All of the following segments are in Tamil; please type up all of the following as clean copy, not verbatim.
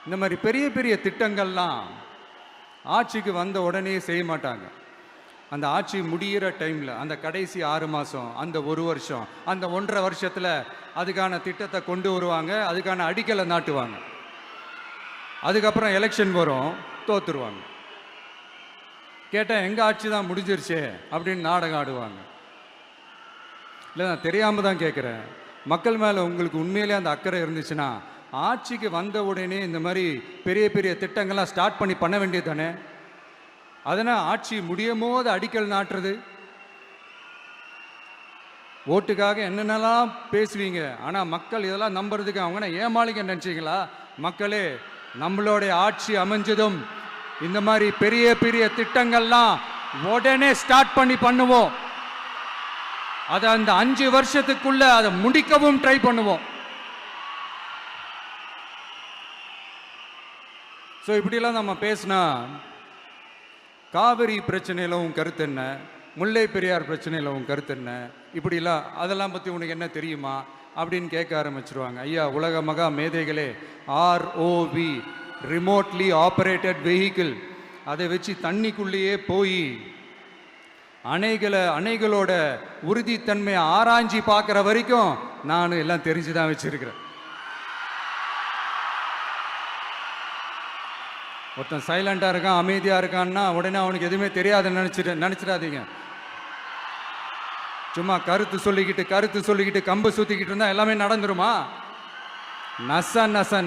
இந்த மாதிரி பெரிய பெரிய திட்டங்கள்லாம் ஆட்சிக்கு வந்த உடனே செய்ய மாட்டாங்க. அந்த ஆட்சி முடிகிற டைமில், அந்த கடைசி 6 மாதம், அந்த 1 வருஷம், அந்த 1.5 வருஷத்தில் அதுக்கான திட்டத்தை கொண்டு வருவாங்க, அதுக்கான அடிக்கலை நாட்டுவாங்க. அதுக்கப்புறம் எலெக்ஷன் வரும், தோத்துருவாங்க. கேட்டால் எங்கள் ஆட்சி தான் முடிஞ்சிருச்சே அப்படின்னு நாடகம் ஆடுவாங்க. இல்லை, நான் தெரியாமல் தான் கேட்குறேன். மக்கள் மேலே உங்களுக்கு உண்மையிலே அந்த அக்கறை இருந்துச்சுன்னா ஆட்சிக்கு வந்த உடனே இந்த மாதிரி பெரிய பெரிய திட்டங்கள்லாம் ஸ்டார்ட் பண்ண வேண்டியது தானே. அதனால் ஆட்சி முடியும் போது அடிக்கல் நாட்டுறது, ஓட்டுக்காக என்னென்னலாம் பேசுவீங்க. ஆனால் மக்கள் இதெல்லாம் நம்புறதுக்கு அவங்க ஏமாளிங்க நினச்சிங்களா? மக்களே, நம்மளுடைய ஆட்சி அமைஞ்சதும் இந்த மாதிரி பெரிய பெரிய திட்டங்கள்லாம் உடனே ஸ்டார்ட் பண்ணுவோம். அதை அந்த 5 வருஷத்துக்குள்ள அதை முடிக்கவும் ட்ரை பண்ணுவோம். ஸோ இப்படிலாம் நம்ம பேசினா, காவிரி பிரச்சனையில் உன் கருத்து என்ன, முல்லை பெரியார் பிரச்சனையில் உன் கருத்து என்ன, இப்படிலாம் அதெல்லாம் பற்றி உனக்கு என்ன தெரியுமா அப்படின்னு கேட்க ஆரம்பிச்சிருவாங்க. ஐயா, உலக மகா மேதைகளே, ROV, ரிமோட்லி ஆப்ரேட்டட் வெஹிக்கிள், அதை வச்சு தண்ணிக்குள்ளேயே போய் அணைகளோட உறுதித்தன்மையை ஆராய்ச்சி பார்க்குற வரைக்கும் நான் எல்லாம் தெரிஞ்சு தான் வச்சிருக்கிறேன். ஒருத்தன் சைலண்டாக இருக்கான், அமைதியாக இருக்கான்னா உடனே அவனுக்கு எதுவுமே தெரியாதுன்னு நினச்சிடாதீங்க. சும்மா கருத்து சொல்லிக்கிட்டு கம்பு சுற்றிக்கிட்டு இருந்தால் எல்லாமே நடந்துருமா?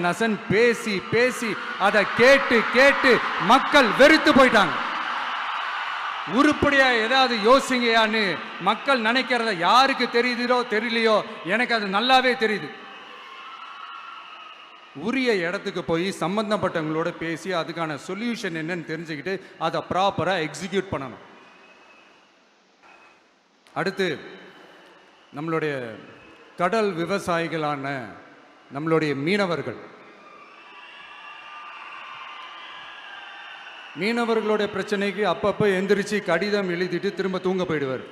நசன் பேசி அதை கேட்டு மக்கள் வெறுத்து போயிட்டாங்க. உருப்படியா ஏதாவது யோசிங்கயான்னு மக்கள் நினைக்கிறத யாருக்கு தெரியுதோ தெரியலையோ, எனக்கு அது நல்லாவே தெரியுது. உரிய இடத்துக்கு போய் சம்பந்தப்பட்டவங்களோட பேசி அதுக்கான சொல்யூஷன் என்னன்னு தெரிஞ்சுக்கிட்டு அதை ப்ராப்பராக எக்ஸிக்யூட் பண்ணணும். அடுத்து, நம்மளுடைய கடல் விவசாயிகளான நம்மளுடைய மீனவர்களுடைய பிரச்சனைக்கு அப்பப்போ எந்திரிச்சு கடிதம் எழுதிட்டு திரும்ப தூங்க போயிடுவார்.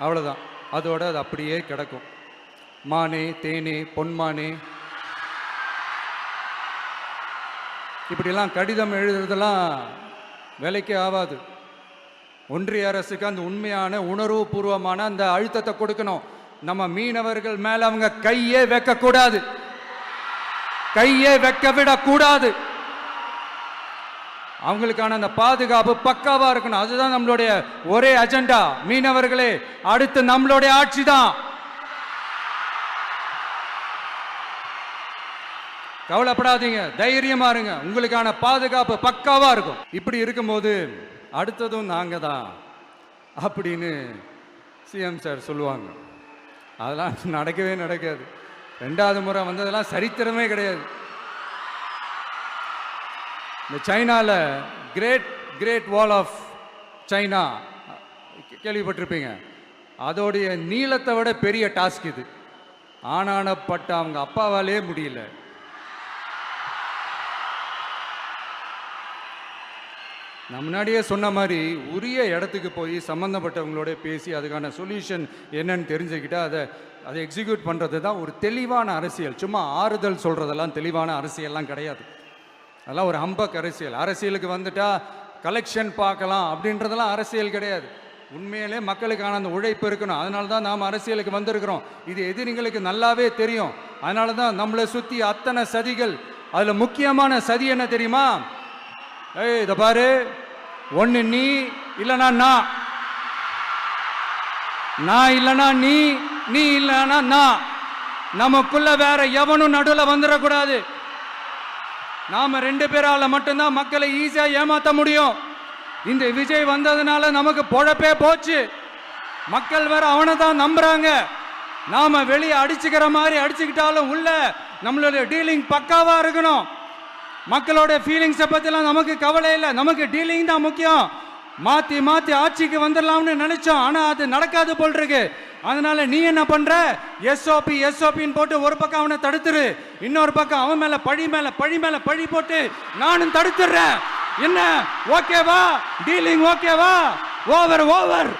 அவ்வளோதான், அதோட அது அப்படியே கிடக்கும். மானே, தேனே, பொன்மானே, இப்படிலாம் கடிதம் எழுதுறதெல்லாம் வேலைக்கே ஆகாது. ஒன்றிய அரசுக்கு அந்த உண்மையான உணர்வுபூர்வமான அந்த அழுத்தத்தை கொடுக்கணும். நம்ம மீனவர்கள் மேல அவங்க கையே வைக்கக்கூடாது, கையே வைக்க விடக்கூடாது. அவங்களுக்கான அந்த பாதுகாப்பு பக்காவா இருக்கணும். அதுதான் நம்மளுடைய ஒரே அஜெண்டா. மீனவர்களே, அடுத்து நம்மளுடைய ஆட்சி தான். கவலைப்படாதீங்க, தைரியமா இருங்க, உங்களுக்கான பாதுகாப்பு பக்காவா இருக்கும். இப்படி இருக்கும்போது அடுத்ததும் நாங்க தான் அப்படின்னு சிஎம் சார் சொல்லுவாங்க. அதெல்லாம் நடக்கவே நடக்காது. 2வது முறை வந்ததெல்லாம் சரித்திரமே கிடையாது. இந்த சைனாவில் கிரேட் வால் ஆஃப் சைனா கேள்விப்பட்டிருப்பீங்க. அதோடைய நீளத்தை விட பெரிய டாஸ்க் இது. ஆனானப்பட்ட அவங்க அப்பாவாலே முடியல. நான் முன்னாடியே சொன்ன மாதிரி உரிய இடத்துக்கு போய் சம்மந்தப்பட்டவங்களோட பேசி அதுக்கான சொல்யூஷன் என்னன்னு தெரிஞ்சுக்கிட்டா அதை எக்ஸிக்யூட் பண்ணுறது தான் ஒரு தெளிவான அரசியல். சும்மா ஆறுதல் சொல்கிறதெல்லாம் தெளிவான அரசியல்லாம் கிடையாது. அதெல்லாம் ஒரு ஹம்பக் அரசியல். அரசியலுக்கு வந்துட்டா கலெக்ஷன் பார்க்கலாம் அப்படின்றதெல்லாம் அரசியல் கிடையாது. உண்மையிலே மக்களுக்கான அந்த உழைப்பு இருக்கணும். அதனால தான் நாம் அரசியலுக்கு வந்திருக்கிறோம். இது எதிரிங்களுக்கு நல்லாவே தெரியும். அதனால தான் நம்மளை சுற்றி அத்தனை சதிகள். அதில் முக்கியமான சதி என்ன தெரியுமா? இதை பாரு, ஒன்று நீ இல்லைனா நான் இல்லைனா நீ இல்லைனா நான். நமக்குள்ள வேற எவனும் நடுவில் வந்துடக்கூடாது. நாம 2 பேரால மட்டும்தான் மக்களை ஈஸியா ஏமாத்த முடியும். இந்த விஜய் வந்ததுனால நமக்கு பொழப்பே போச்சு. மக்கள் வேற அவனை தான் நம்புறாங்க. நாம வெளியே அடிச்சுக்கிற மாதிரி அடிச்சுக்கிட்டாலும் உள்ள நம்மளுடைய டீலிங் பக்காவா இருக்கணும். மக்களோட ஃபீலிங்ஸை பற்றிலாம் நமக்கு கவலை இல்லை, நமக்கு டீலிங் தான் முக்கியம். மாற்றி ஆட்சிக்கு வந்துடலாம்னு நினைச்சோம், ஆனால் அது நடக்காது போல் இருக்கு. அதனால நீ என்ன பண்ற? எஸ்ஓபின்னு போட்டு ஒரு பக்கம் அவனை தடுத்துரு, இன்னொரு பக்கம் அவன் மேல பழி போட்டு நானும் தடுத்துடுறேன். என்ன ஓகேவா? டீலிங் ஓகேவா? ஓவர்.